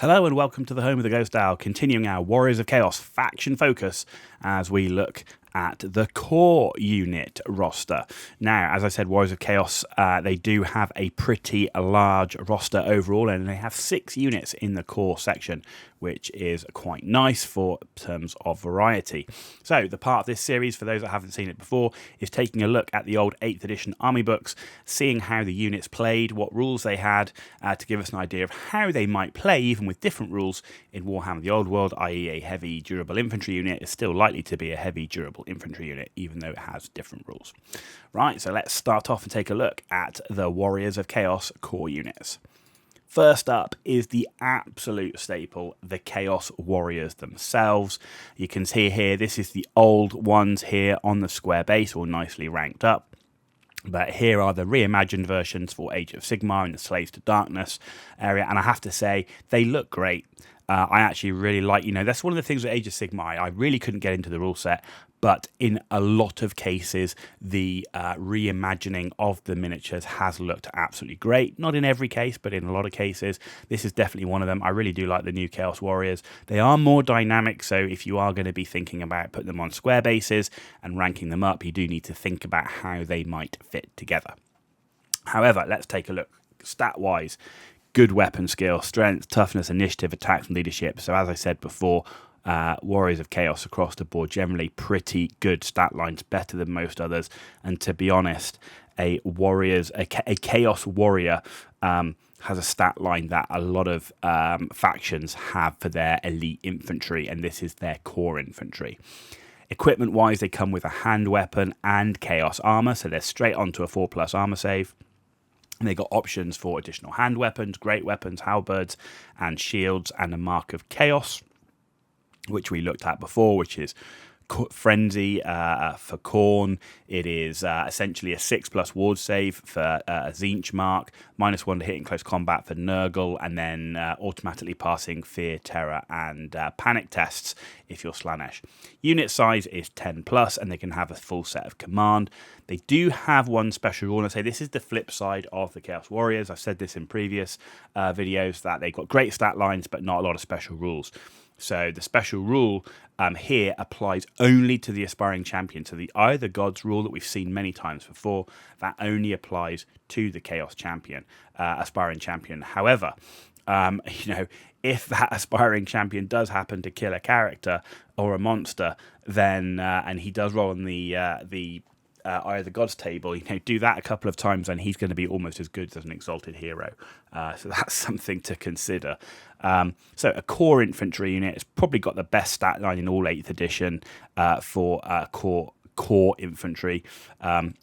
Hello and welcome to the home of the Ghost Owl, continuing our Warriors of Chaos faction focus as we look at the core unit roster. Now, as I said, Warriors of Chaos, they do have a pretty large roster overall, and they have 6 units in the core section, which is quite nice for terms of variety. So, the part of this series, for those that haven't seen it before, is taking a look at the old 8th edition army books, seeing how the units played, what rules they had, to give us an idea of how they might play, even with different rules in Warhammer The Old World, i.e. a heavy durable infantry unit is still likely to be a heavy durable infantry unit, even though it has different rules. Right, so let's start off and take a look at the Warriors of Chaos core units. First up is the absolute staple, the Chaos Warriors themselves. You can see here, this is the old ones here on the square base, all nicely ranked up. But here are the reimagined versions for Age of Sigmar and the Slaves to Darkness area, and I have to say, they look great. I actually really like, that's one of the things with Age of Sigmar. I really couldn't get into the rule set, but in a lot of cases, the reimagining of the miniatures has looked absolutely great. Not in every case, but in a lot of cases. This is definitely one of them. I really do like the new Chaos Warriors. They are more dynamic, so if you are going to be thinking about putting them on square bases and ranking them up, you do need to think about how they might fit together. However, let's take a look stat-wise. Good weapon skill, strength, toughness, initiative, attacks, and leadership. So as I said before, Warriors of Chaos across the board, generally pretty good stat lines, better than most others. And to be honest, a Chaos Warrior has a stat line that a lot of factions have for their elite infantry, and this is their core infantry. Equipment-wise, they come with a hand weapon and Chaos armor, so they're straight onto a 4+ armor save. And they got options for additional hand weapons, great weapons, halberds, and shields, and a Mark of Chaos, which we looked at before, which is Frenzy for Khorne. It is essentially a 6+ ward save for Tzeentch Mark, -1 to hit in close combat for Nurgle, and then automatically passing Fear, Terror, and Panic tests if you're Slaanesh. Unit size is 10+, and they can have a full set of command. They do have one special rule, and I say this is the flip side of the Chaos Warriors. I've said this in previous videos, that they've got great stat lines, but not a lot of special rules. So the special rule here applies only to the aspiring champion. So the Eye of the Gods rule that we've seen many times before, that only applies to the Chaos champion, aspiring champion. However, if that aspiring champion does happen to kill a character or a monster, then and he does roll on the Eye of the Gods table, do that a couple of times and he's going to be almost as good as an exalted hero. So that's something to consider. So a core infantry unit has probably got the best stat line in all 8th edition for core infantry.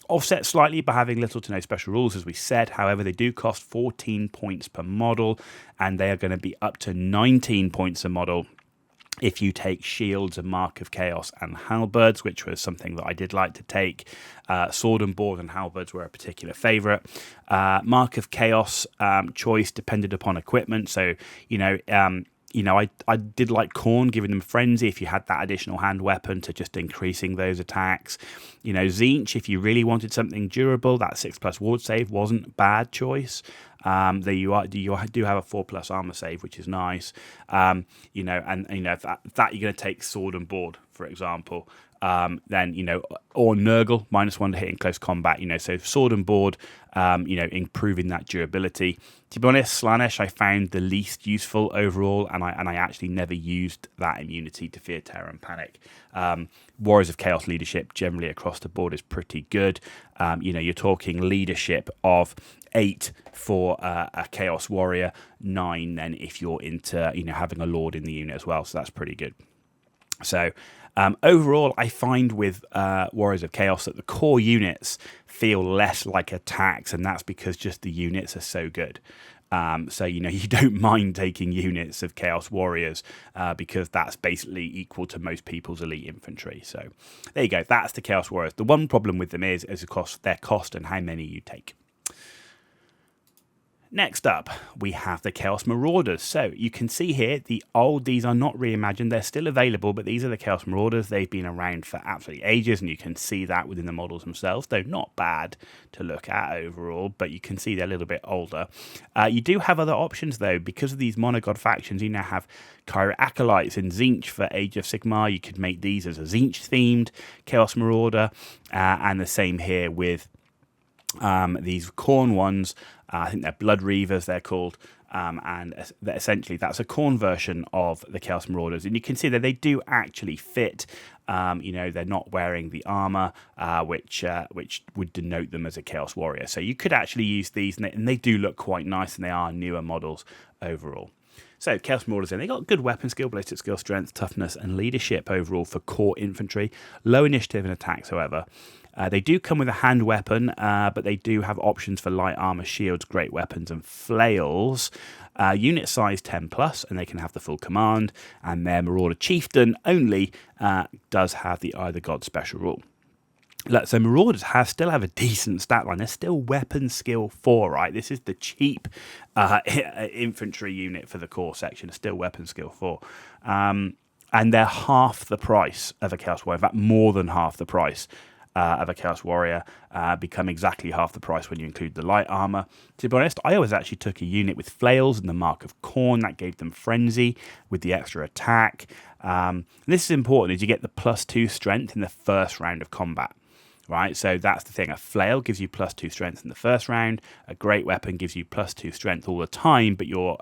Offset slightly by having little to no special rules, as we said. However, they do cost 14 points per model, and they are going to be up to 19 points a model if you take shields, a Mark of Chaos, and halberds, which was something that I did like to take. Sword and board and halberds were a particular favourite. Mark of Chaos choice depended upon equipment. So, I did like Khorne, giving them Frenzy if you had that additional hand weapon to just increasing those attacks. Tzeentch, if you really wanted something durable, that 6+ ward save wasn't a bad choice. You do have a 4+ armor save, which is nice. If that you're going to take sword and board, for example, then or Nurgle, -1 to hit in close combat. So sword and board, improving that durability. To be honest, Slaanesh I found the least useful overall, and I actually never used that immunity to Fear, Terror, and Panic. Warriors of Chaos leadership generally across the board is pretty good. You're talking leadership of 8 for a Chaos Warrior, 9 then if you're into having a Lord in the unit as well. So that's pretty good. So overall, I find with Warriors of Chaos that the core units feel less like attacks, and that's because just the units are so good. So you don't mind taking units of Chaos Warriors because that's basically equal to most people's elite infantry. So there you go. That's the Chaos Warriors. The one problem with them is of course their cost and how many you take. Next up, we have the Chaos Marauders. So you can see here, these are not reimagined. They're still available, but these are the Chaos Marauders. They've been around for absolutely ages, and you can see that within the models themselves. Though not bad to look at overall, but you can see they're a little bit older. You do have other options, though. Because of these monogod factions, you now have Chariot Acolytes in Tzeentch for Age of Sigmar. You could make these as a Tzeentch-themed Chaos Marauder, and the same here with these Khorne ones. I think they're Blood Reavers, they're called, and essentially that's a Khorne version of the Chaos Marauders. And you can see that they do actually fit. They're not wearing the armor, which would denote them as a Chaos Warrior. So you could actually use these, and they do look quite nice, and they are newer models overall. So Chaos Marauders, they got good weapon skill, ballistic skill, strength, toughness, and leadership overall for core infantry. Low initiative and attacks, however. They do come with a hand weapon, but they do have options for light armor, shields, great weapons, and flails. Unit size 10 plus, and they can have the full command. And their Marauder Chieftain only does have the Eye of the God special rule. Look, so Marauders still have a decent stat line. They're still weapon skill 4, right? This is the cheap infantry unit for the core section. It's still weapon skill 4. And they're half the price of a Chaos Warrior. In fact, more than half the price of a Chaos Warrior, become exactly half the price when you include the light armor. To be honest, I always actually took a unit with flails and the Mark of Khorne. That gave them frenzy with the extra attack. This is important, is you get the +2 strength in the first round of combat. Right, so that's the thing. A flail gives you +2 strength in the first round. A great weapon gives you +2 strength all the time, but you're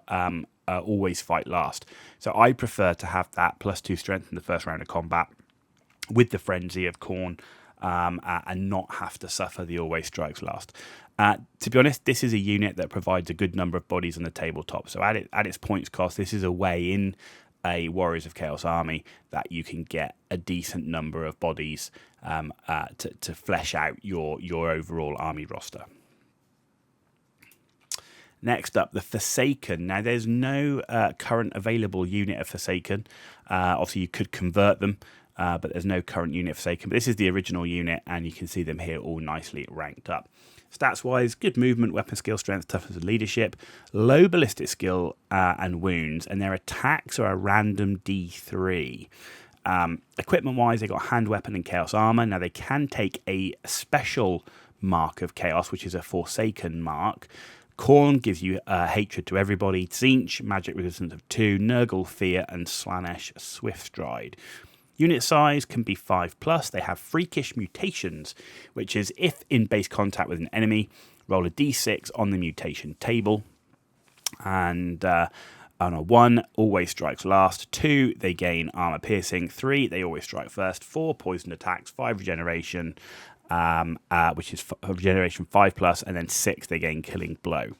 always fight last. So I prefer to have that +2 strength in the first round of combat with the frenzy of Khorne, and not have to suffer the always strikes last. To be honest, this is a unit that provides a good number of bodies on the tabletop. So at its points cost, this is a way in a Warriors of Chaos army that you can get a decent number of bodies to flesh out your overall army roster. Next up, the Forsaken. Now, there's no current available unit of Forsaken. Obviously, you could convert them, but there's no current unit of Forsaken. But this is the original unit, and you can see them here all nicely ranked up. Stats-wise, good movement, weapon skill, strength, toughness, and leadership. Low ballistic skill and wounds, and their attacks are a random D3. Equipment-wise, they got hand weapon and chaos armor. Now, they can take a special mark of chaos, which is a Forsaken mark. Khorne gives you hatred to everybody. Tzeentch, magic resistance of 2. Nurgle, fear, and Slaanesh, swift stride. Unit size can be 5+. They have freakish mutations, which is if in base contact with an enemy, roll a d6 on the mutation table. And on a 1, always strikes last. 2, they gain armor piercing. 3, they always strike first. 4, poison attacks. 5, regeneration, which is regeneration 5+. And then 6, they gain killing blow.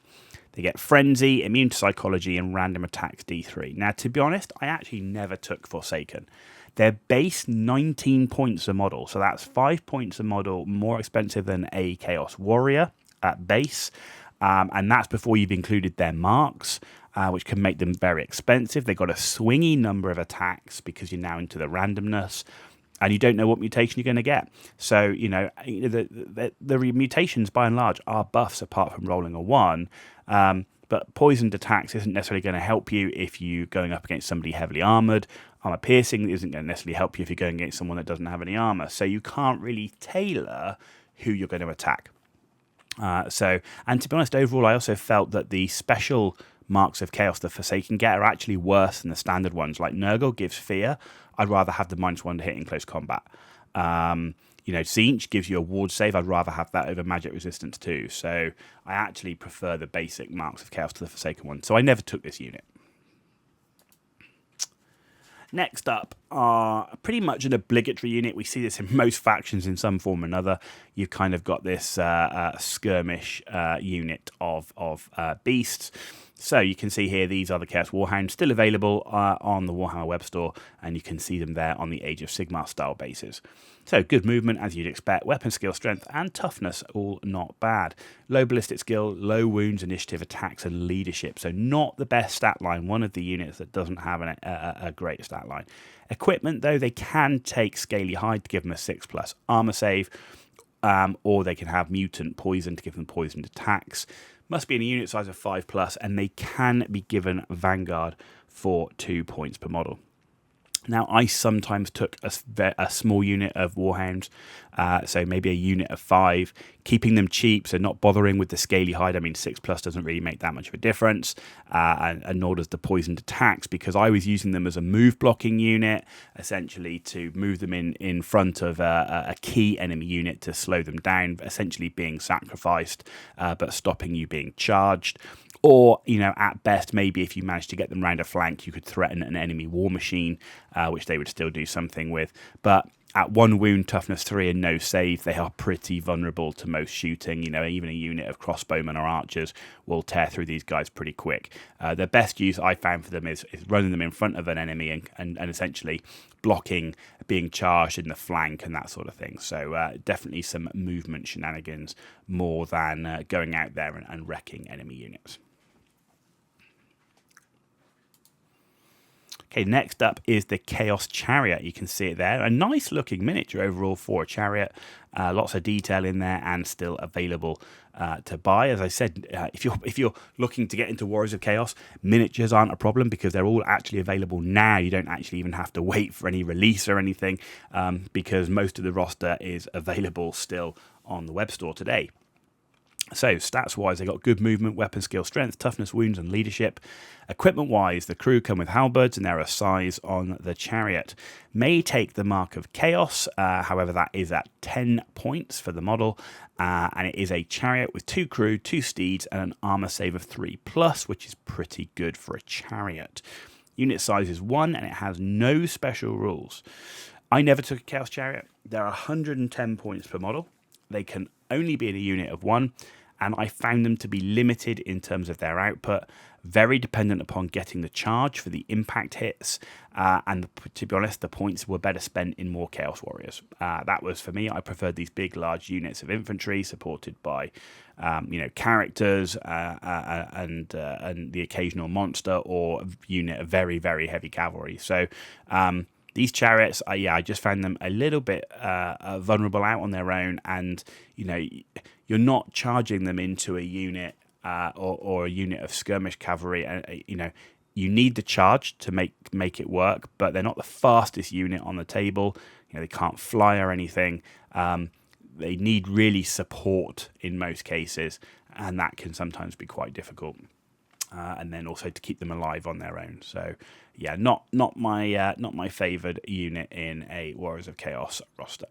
They get frenzy, immune to psychology, and random attacks D3. Now, to be honest, I actually never took Forsaken. They're base 19 points a model, so that's 5 points a model more expensive than a Chaos Warrior at base, and that's before you've included their marks, which can make them very expensive. They've got a swingy number of attacks because you're now into the randomness, and you don't know what mutation you're going to get. So, the mutations, by and large, are buffs apart from rolling a 1, but poisoned attacks isn't necessarily going to help you if you're going up against somebody heavily armoured. Armor piercing isn't going to necessarily help you if you're going against someone that doesn't have any armor. So you can't really tailor who you're going to attack. And to be honest, overall, I also felt that the special marks of chaos the Forsaken get are actually worse than the standard ones. Like Nurgle gives fear. I'd rather have the -1 to hit in close combat. Tzeentch gives you a ward save. I'd rather have that over magic resistance too. So I actually prefer the basic marks of chaos to the Forsaken one. So I never took this unit. Next up are pretty much an obligatory unit. We see this in most factions in some form or another. You've kind of got this skirmish unit of beasts. So you can see here, these are the Chaos Warhounds, still available on the Warhammer web store, and you can see them there on the Age of Sigmar style bases. So good movement, as you'd expect. Weapon skill, strength, and toughness, all not bad. Low ballistic skill, low wounds, initiative, attacks, and leadership. So not the best stat line. One of the units that doesn't have a great stat line. Equipment, though, they can take Scaly Hide to give them a 6+ armor save, or they can have mutant poison to give them poisoned attacks. Must be in a unit size of 5+, and they can be given Vanguard for 2 points per model. Now, I sometimes took a small unit of Warhounds, so maybe a unit of 5, keeping them cheap, so not bothering with the scaly hide. I mean, 6+ doesn't really make that much of a difference, and nor does the poisoned attacks, because I was using them as a move blocking unit, essentially to move them in front of a key enemy unit to slow them down, essentially being sacrificed, but stopping you being charged. Or, at best, maybe if you managed to get them round a flank, you could threaten an enemy war machine, which they would still do something with. But at 1 wound, toughness 3, and no save, they are pretty vulnerable to most shooting. Even a unit of crossbowmen or archers will tear through these guys pretty quick. The best use I found for them is running them in front of an enemy and essentially blocking being charged in the flank and that sort of thing. So definitely some movement shenanigans more than going out there and wrecking enemy units. Okay, next up is the Chaos Chariot. You can see it there. A nice looking miniature overall for a chariot. Lots of detail in there and still available to buy. As I said, if you're looking to get into Warriors of Chaos, miniatures aren't a problem because they're all actually available now. You don't actually even have to wait for any release or anything because most of the roster is available still on the web store today. So, stats-wise, they got good movement, weapon skill, strength, toughness, wounds, and leadership. Equipment-wise, the crew come with halberds, and they're a size on the chariot. May take the mark of chaos, however, that is at 10 points for the model, and it is a chariot with 2 crew, 2 steeds, and an armor save of 3+, which is pretty good for a chariot. Unit size is 1, and it has no special rules. I never took a chaos chariot. They're 110 points per model. They can only be in a unit of 1, and I found them to be limited in terms of their output, very dependent upon getting the charge for the impact hits, and to be honest, the points were better spent in more Chaos Warriors. That was, for me, I preferred these big, large units of infantry supported by characters and the occasional monster or unit of very, very heavy cavalry. So these chariots, I just found them a little bit vulnerable out on their own, and you're not charging them into a unit or a unit of skirmish cavalry. You need the charge to make it work, but they're not the fastest unit on the table. They can't fly or anything. They need really support in most cases, and that can sometimes be quite difficult. And then also to keep them alive on their own. So, yeah, not my favoured unit in a Warriors of Chaos roster.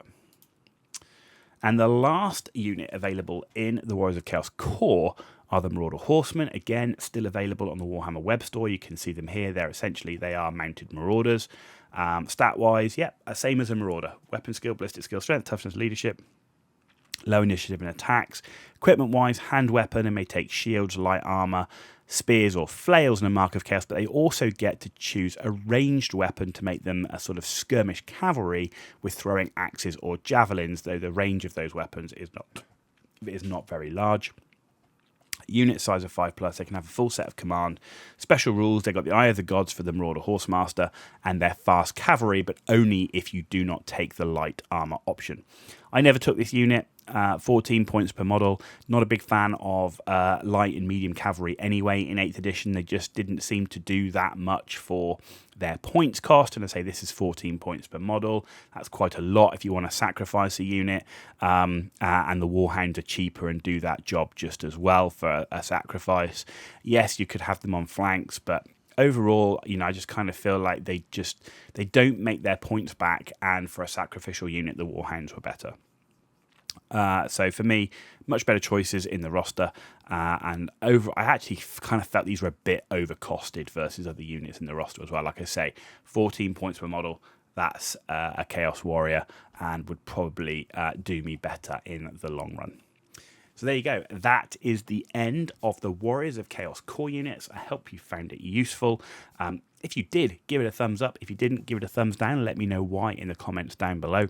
And the last unit available in the Warriors of Chaos core are the Marauder Horsemen. Again, still available on the Warhammer web store. You can see them here. They are mounted Marauders. Stat-wise, same as a Marauder. Weapon skill, ballistic skill, strength, toughness, leadership. Low initiative and attacks. Equipment-wise, hand weapon, and may take shields, light armor, spears or flails and a mark of chaos, but they also get to choose a ranged weapon to make them a sort of skirmish cavalry with throwing axes or javelins, though the range of those weapons is not very large. Unit size of 5+, they can have a full set of command. Special rules, they've got the Eye of the Gods for the Marauder Horsemaster, and they're fast cavalry, but only if you do not take the light armor option. I never took this unit. 14 points per model. Not a big fan of light and medium cavalry anyway in 8th edition. They just didn't seem to do that much for their points cost, and I say this is 14 points per model. That's quite a lot if you want to sacrifice a unit, and the Warhounds are cheaper and do that job just as well for a sacrifice. Yes, you could have them on flanks, but overall, I just kind of feel like they don't make their points back, and for a sacrificial unit, the Warhounds were better. So for me, much better choices in the roster, and I actually kind of felt these were a bit overcosted versus other units in the roster as well. Like I say, 14 points per model, that's a Chaos Warrior, and would probably do me better in the long run. So there you go. That is the end of the Warriors of Chaos core units. I hope you found it useful. If you did, give it a thumbs up. If you didn't, give it a thumbs down. Let me know why in the comments down below.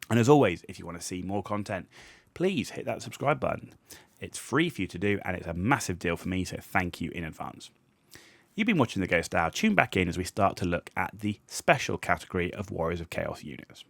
And as always, if you want to see more content, please hit that subscribe button. It's free for you to do, and it's a massive deal for me, so thank you in advance. You've been watching The Ghost Hour. Tune back in as we start to look at the special category of Warriors of Chaos units.